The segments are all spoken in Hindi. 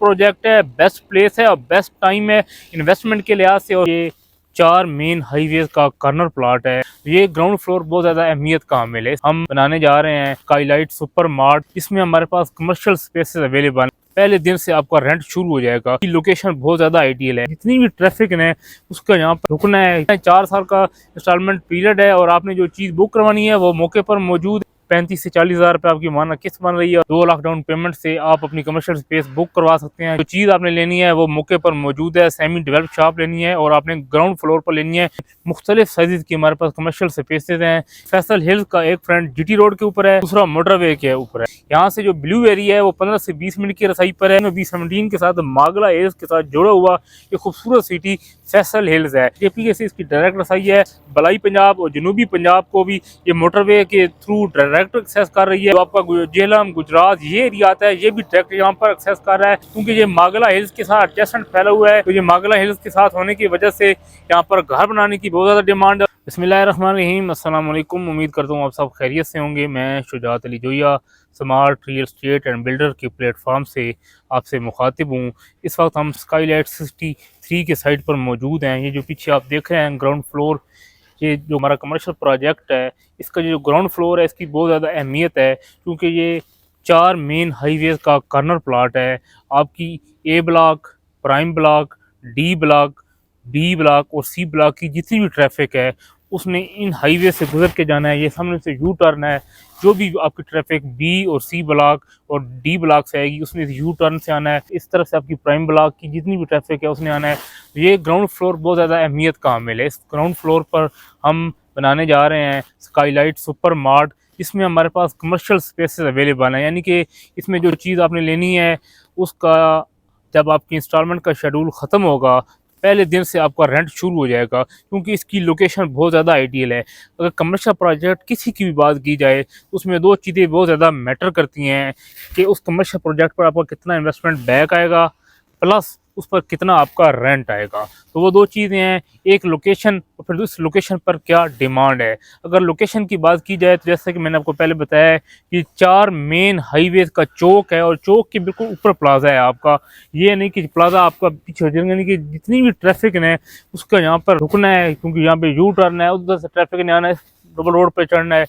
प्रोजेक्ट है, बेस्ट प्लेस है और बेस्ट टाइम है इन्वेस्टमेंट के लिहाज से। और ये 4 मेन हाईवे का कॉर्नर प्लॉट है। ये ग्राउंड फ्लोर बहुत ज्यादा अहमियत का हामिल है। हम बनाने जा रहे हैं स्काईलाइट सुपर मार्ट। इसमें हमारे पास कमर्शियल स्पेसेस अवेलेबल है। पहले दिन से आपका रेंट शुरू हो जाएगा। लोकेशन बहुत ज्यादा आइडियल है। जितनी भी ट्रैफिक है उसका यहाँ पर रुकना है। 4 साल का इंस्टॉलमेंट पीरियड है और आपने जो चीज बुक करवानी है वो मौके पर मौजूद है। 35 से 40 हजार रुपए आपकी माना किस्त बन रही है। 2 लाख डाउन पेमेंट से आप अपनी कमर्शियल स्पेस बुक करवा सकते हैं। जो चीज आपने लेनी है वो मौके पर मौजूद है। सेमी डेवलप शॉप लेनी है और आपने ग्राउंड फ्लोर पर लेनी है। मुख्तलिफ साइज की हमारे पास कमर्शियल स्पेसेस हैं। फैसल हिल्स का एक फ्रंट जीटी रोड के ऊपर है, दूसरा मोटरवे के ऊपर है। यहाँ से जो ब्लू एरिया है वो 15 से 20 मिनट की रसाई पर है। B17 के साथ मागला एज के साथ जुड़ा हुआ ये खूबसूरत सिटी फैसल हिल्स है। जेपी से इसकी डायरेक्ट रसाई है। बलाई पंजाब और जनूबी पंजाब को भी ये मोटरवे के थ्रू डायरेक्ट एक्सेस कर रही है। तो आपका झेलम गुजरात ये एरिया आता है, ये भी डायरेक्ट यहाँ पर एक्सेस कर रहा है क्योंकि ये मागला हिल्स के साथ एडजेसेंट फैला हुआ है। तो ये मागला हिल्स के साथ होने की वजह से यहाँ पर घर बनाने की बहुत ज्यादा डिमांड है। बिस्मिल्लाहिर्रहमानिर्रहीम, अस्सलाम वालेकुम। उम्मीद करता हूँ आप सब खैरियत से होंगे। मैं Shujaat Ali Zoya smart real estate and builder के प्लेटफॉर्म से आपसे मुखातिब हूँ। इस वक्त हम स्काईलाइट 63 के साइट पर मौजूद हैं। ये जो पीछे आप देख रहे हैं ग्राउंड फ्लोर, ये जो हमारा कमर्शियल प्रोजेक्ट है इसका जो ग्राउंड फ्लोर है इसकी बहुत ज़्यादा अहमियत है क्योंकि ये 4 मेन हाईवे का कॉर्नर प्लॉट है। आपकी A block, prime block, D block, B block और सी ब्लॉक की जितनी भी ट्रैफिक है उसने इन हाईवे से गुजर के जाना है। ये सामने से यू टर्न है। जो भी आपकी ट्रैफिक बी और सी ब्लॉक और डी ब्लॉक से आएगी उसने यू टर्न से आना है। इस तरफ से आपकी प्राइम ब्लॉक की जितनी भी ट्रैफिक है उसने आना है। ये ग्राउंड फ्लोर बहुत ज़्यादा अहमियत का हामिल है। इस ग्राउंड फ्लोर पर हम बनाने जा रहे हैं स्काईलाइट सुपर मार्ट। इसमें हमारे पास कमर्शियल स्पेसेस अवेलेबल हैं, यानी कि इसमें जो चीज़ आपने लेनी है उसका जब आपकी इंस्टॉलमेंट का शेड्यूल ख़त्म होगा पहले दिन से आपका रेंट शुरू हो जाएगा क्योंकि इसकी लोकेशन बहुत ज़्यादा आइडियल है। अगर कमर्शियल प्रोजेक्ट किसी की भी बात की जाए तो उसमें 2 चीज़ें बहुत ज़्यादा मैटर करती हैं कि उस कमर्शियल प्रोजेक्ट पर आपका कितना इन्वेस्टमेंट बैक आएगा प्लस उस पर कितना आपका रेंट आएगा। तो वो 2 चीज़ें हैं, एक लोकेशन और फिर उस लोकेशन पर क्या डिमांड है। अगर लोकेशन की बात की जाए तो जैसा कि मैंने आपको पहले बताया है कि 4 मेन हाईवे का चौक है और चौक के बिल्कुल ऊपर प्लाजा है आपका। ये नहीं कि प्लाजा आपका पीछे हो जाएगा, यानी कि जितनी भी ट्रैफिक है उसका यहाँ पर रुकना है क्योंकि यहाँ पे यू टर्न है, उधर से ट्रैफिक ने आना है, डबल रोड पर चढ़ना है,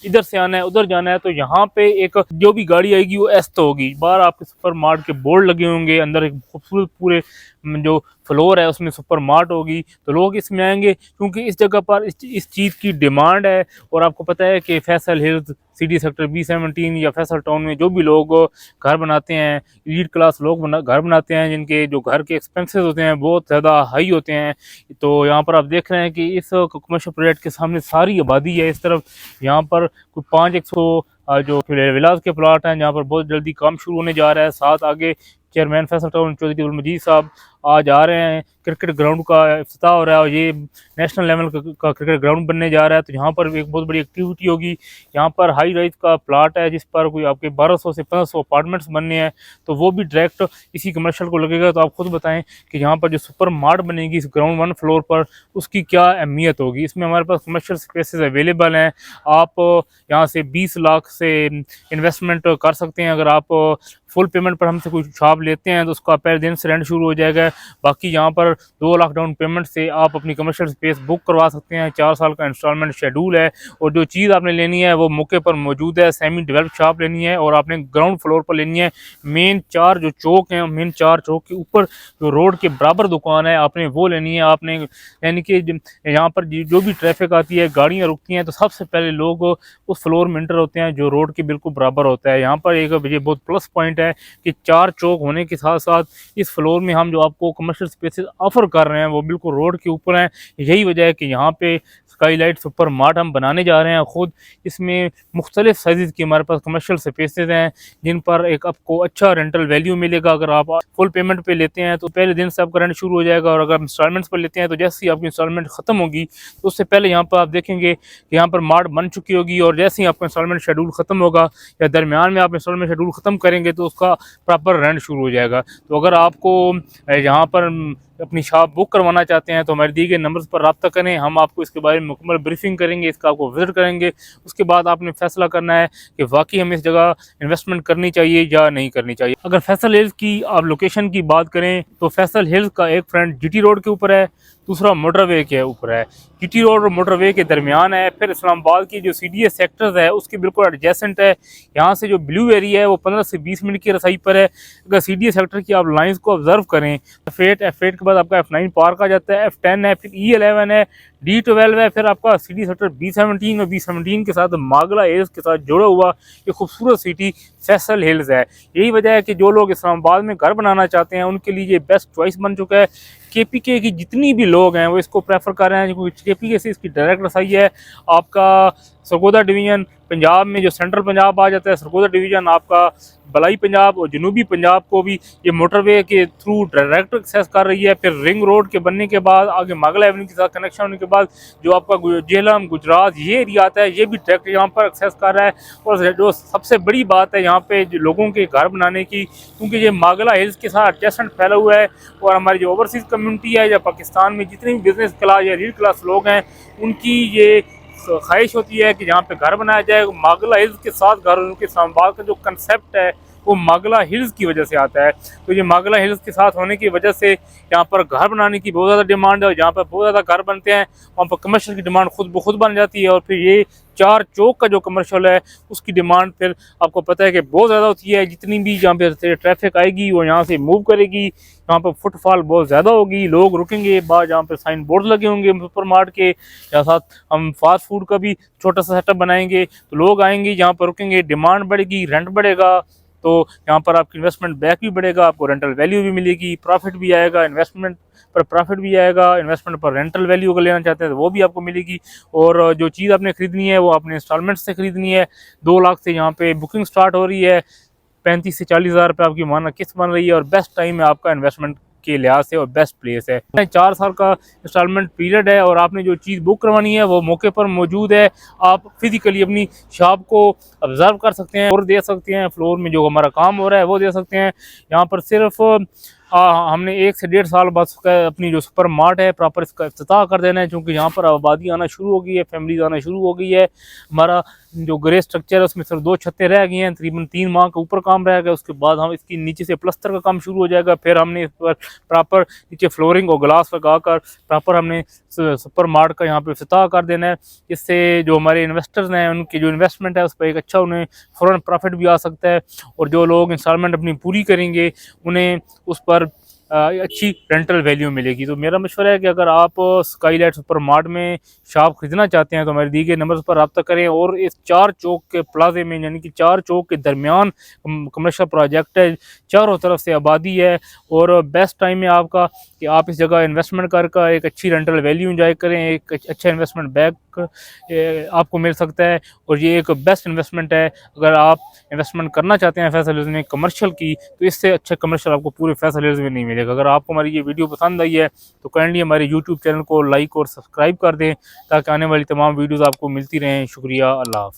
इधर से आना है उधर जाना है। तो यहाँ पे एक जो भी गाड़ी आएगी वो एस्त होगी। बाहर आपके सुपर मार्ट के बोर्ड लगे होंगे, अंदर एक खूबसूरत पूरे जो फ्लोर है उसमें सुपर मार्ट होगी तो लोग इसमें आएंगे क्योंकि इस जगह पर इस चीज़ की डिमांड है। और आपको पता है कि Faisal hills city sector B17 या फैसल टाउन में जो भी लोग घर बनाते हैं, एलीट क्लास लोग घर बनाते हैं जिनके जो घर के एक्सपेंसेस होते हैं बहुत ज़्यादा हाई होते हैं। तो यहाँ पर आप देख रहे हैं कि इस कमर्शियल प्रोजेक्ट के सामने सारी आबादी है। इस तरफ यहाँ पर कोई 500 जो विलास के प्लाट हैं जहाँ पर बहुत जल्दी काम शुरू होने जा रहा है। साथ आगे चेयरमैन फैसल टाउन चौधरी अब्दुल मजीद साहब आज आ रहे हैं। क्रिकेट ग्राउंड का इफ्तिताह हो रहा है और ये नेशनल लेवल का क्रिकेट ग्राउंड बनने जा रहा है। तो यहाँ पर एक बहुत बड़ी एक्टिविटी होगी। यहाँ पर हाई राइज का प्लाट है जिस पर कोई आपके 1200 से 1500 अपार्टमेंट्स बनने हैं तो वो भी डायरेक्ट इसी कमर्शियल को लगेगा। तो आप खुद बताएं कि यहाँ पर जो सुपर मार्ट बनेगी इस ग्राउंड 1 फ्लोर पर उसकी क्या अहमियत होगी। इसमें हमारे पास कमर्शियल स्पेसेस अवेलेबल हैं। आप यहाँ से 20 लाख से इन्वेस्टमेंट कर सकते हैं। अगर आप फुल पेमेंट पर हमसे कोई शॉप लेते हैं तो उसका पहले दिन से रेंट शुरू हो जाएगा। बाकी यहाँ पर 2 लाख डाउन पेमेंट से आप अपनी कमर्शियल स्पेस बुक करवा सकते हैं। 4 साल का इंस्टॉलमेंट शेड्यूल है और जो चीज़ आपने लेनी है वो मौके पर मौजूद है। सेमी डेवलप शॉप लेनी है और आपने ग्राउंड फ्लोर पर लेनी है। मेन 4 जो चौक हैं, मेन 4 चौक के ऊपर जो रोड के बराबर दुकान है आपने वो लेनी है। आपने यानी कि यहाँ पर जो भी ट्रैफिक आती है गाड़ियाँ रुकती हैं तो सबसे पहले लोग उस फ्लोर में इंटर होते हैं जो रोड के बिल्कुल बराबर होता है। यहाँ पर एक ये बहुत प्लस पॉइंट है कि 4 चौक होने के साथ साथ इस फ्लोर में हम जो आपको कमर्शियल स्पेसेस ऑफर कर रहे हैं वो बिल्कुल रोड के ऊपर हैं। यही वजह है कि यहाँ पे स्काईलाइट सुपर मार्ट हम बनाने जा रहे हैं खुद। इसमें मुख्तलिफ साइज़ की हमारे पास कमर्शियल स्पेसेस हैं जिन पर एक आपको अच्छा रेंटल वैल्यू मिलेगा। अगर आप फुल पेमेंट पे लेते हैं तो पहले दिन से आपका रेंट शुरू हो जाएगा और अगर इंस्टॉलमेंट्स पर लेते हैं तो जैसे ही आपकी इंस्टॉलमेंट ख़त्म होगी तो उससे पहले यहाँ पर आप देखेंगे कि यहाँ पर मार्ट बन चुकी होगी और जैसे ही आपका इंस्टॉलमेंट शेड्यूल ख़त्म होगा या दरमियान में आप इंस्टॉलमेंट शेड्यूल ख़त्म करेंगे तो उसका प्रॉपर रेंट शुरू हो जाएगा। तो अगर आपको यहाँ पर अपनी शॉप बुक करवाना चाहते हैं तो हमारे दिए गए नंबर्स पर रब्ता करें। हम आपको इसके बारे में मुकम्मल ब्रीफिंग करेंगे, इसका आपको विजिट करेंगे। उसके बाद आपने फैसला करना है कि वाकई हमें इस जगह इन्वेस्टमेंट करनी चाहिए या नहीं करनी चाहिए। अगर फैसल हिल्स की आप लोकेशन की बात करें तो फैसल हिल्स का एक फ्रंट जीटी रोड के ऊपर है, दूसरा मोटरवे के ऊपर है। जीटी रोड और मोटरवे के दरमियान है। फिर इस्लामाबाद की जो सीडीएस सेक्टर्स है उसके बिल्कुल एडजेसेंट है। यहाँ से जो ब्लू एरिया है वो 15 से 20 मिनट की रसाई पर है। अगर सीडीएस सेक्टर की आप लाइंस को ऑब्जर्व करें, F8 के बाद आपका F9 पार्क आ जाता है, F10 है, फिर E11 है, D12 है, फिर आपका सिटी सेक्टर B17 और B17 के साथ मागला हिल्स के साथ जुड़ा हुआ ये खूबसूरत सिटी फैसल हिल्स है। यही वजह है कि जो लोग इस्लामाबाद में घर बनाना चाहते हैं उनके लिए ये बेस्ट चॉइस बन चुका है। केपीके की जितनी भी लोग हैं वो इसको प्रेफर कर रहे हैं क्योंकि केपीके से इसकी डायरेक्ट रसाई है। आपका सरगोदा डिवीज़न पंजाब में जो सेंट्रल पंजाब आ जाता है, सरगोदा डिवीज़न आपका बलाई पंजाब और जनूबी पंजाब को भी ये मोटरवे के थ्रू डायरेक्ट एक्सेस कर रही है। फिर रिंग रोड के बनने के बाद आगे मागला एवेन्यू के साथ कनेक्शन होने के बाद जो आपका जेहलम गुजरात ये एरिया आता है ये भी डायरेक्ट यहाँ पर एक्सेस कर रहा है। और जो सबसे बड़ी बात है यहाँ पे जो लोगों के घर बनाने की, क्योंकि ये मागला हिल्स के साथ एडजेसेंट फैला हुआ है और हमारी जो ओवरसीज़ कम्युनिटी है या पाकिस्तान में जितने भी बिजनेस क्लास या रीड क्लास लोग हैं उनकी ये ख्वाहिश होती है कि जहाँ पे घर बनाया जाए मागला हिल्स के साथ घर। उनके इस्लामाबाद का जो कंसेप्ट है वो मागला हिल्स की वजह से आता है। तो ये मागला हिल्स के साथ होने की वजह से यहाँ पर घर बनाने की बहुत ज़्यादा डिमांड है और जहाँ पर बहुत ज़्यादा घर बनते हैं वहाँ पर कमर्शियल की डिमांड खुद ब खुद बन जाती है। और फिर ये 4 चौक का जो कमर्शियल है उसकी डिमांड फिर आपको पता है कि बहुत ज़्यादा होती है। जितनी भी जहाँ पे ट्रैफिक आएगी वो यहाँ से मूव करेगी, यहाँ पर फुटफॉल बहुत ज़्यादा होगी, लोग रुकेंगे बाहर जहाँ पर साइन बोर्ड लगे होंगे सुपर मार्ट के, या साथ हम फास्ट फूड का भी छोटा सा सेटअप बनाएंगे तो लोग आएंगे यहाँ पर रुकेंगे, डिमांड बढ़ेगी, रेंट बढ़ेगा, तो यहाँ पर आपकी इन्वेस्टमेंट बैक भी बढ़ेगा, आपको रेंटल वैल्यू भी मिलेगी, प्रॉफिट भी आएगा, इन्वेस्टमेंट पर प्रॉफिट भी आएगा, इन्वेस्टमेंट पर रेंटल वैल्यू अगर लेना चाहते हैं तो वो भी आपको मिलेगी। और जो चीज़ आपने खरीदनी है वो आपने इंस्टॉलमेंट से खरीदनी है। 2 लाख से यहाँ पे बुकिंग स्टार्ट हो रही है, 35 से 40 हज़ार रुपये आपकी माना किस्त बन रही है और बेस्ट टाइम है आपका इन्वेस्टमेंट के लिहाज से और बेस्ट प्लेस है। 4 साल का इंस्टॉलमेंट पीरियड है और आपने जो चीज़ बुक करवानी है वो मौके पर मौजूद है। आप फिजिकली अपनी शॉप को ऑब्जर्व कर सकते हैं और दे सकते हैं, फ्लोर में जो हमारा काम हो रहा है वो दे सकते हैं। यहाँ पर सिर्फ हमने 1 से 1.5 साल बाद अपनी जो सुपर मार्ट है प्रॉपर इसका इफ्तिताह कर देना है, क्योंकि यहाँ पर आबादी आना शुरू हो गई है, फैमिलीज आना शुरू हो गई है। हमारा जो ग्रे स्ट्रक्चर है उसमें सिर्फ 2 छतें रह गई हैं, तकरीबन 3 माह के ऊपर काम रहेगा। उसके बाद हम इसकी नीचे से प्लस्तर का काम शुरू हो जाएगा। फिर हमने इस पर प्रॉपर नीचे फ्लोरिंग और ग्लास लगाकर प्रॉपर हमने सुपर मार्ट का यहाँ पे इफ्तिताह कर देना है। इससे जो हमारे इन्वेस्टर्स हैं उनकी जो इन्वेस्टमेंट है उस पर एक अच्छा उन्हें फ़ौरन प्रॉफिट भी आ सकता है और जो लोग इंस्टॉलमेंट अपनी पूरी करेंगे उन्हें उस पर अच्छी रेंटल वैल्यू मिलेगी। तो मेरा मशवरा है कि अगर आप स्काईलाइट सुपर मार्ट में शॉप खरीदना चाहते हैं तो हमारे दिए गए नंबर्स पर रब्ता करें। और इस 4 चौक के प्लाजे में यानी कि 4 चौक के दरमियान कमर्शियल प्रोजेक्ट है, चारों तरफ से आबादी है और बेस्ट टाइम है आपका कि आप इस जगह इन्वेस्टमेंट कर एक अच्छी रेंटल वैल्यू इंजॉय करें, एक अच्छा इन्वेस्टमेंट बैक आपको मिल सकता है और ये एक बेस्ट इन्वेस्टमेंट है। अगर आप इन्वेस्टमेंट करना चाहते हैं फैसल हिल्स में कमर्शियल की तो इससे अच्छा कमर्शियल आपको पूरे फैसल हिल्स में नहीं मिलेगा। अगर आपको हमारी ये वीडियो पसंद आई है तो काइंडली हमारे यूट्यूब चैनल को लाइक और सब्सक्राइब कर दें ताकि आने वाली तमाम वीडियोज़ आपको मिलती रहें। शुक्रिया, अल्लाह हाफ़िज़।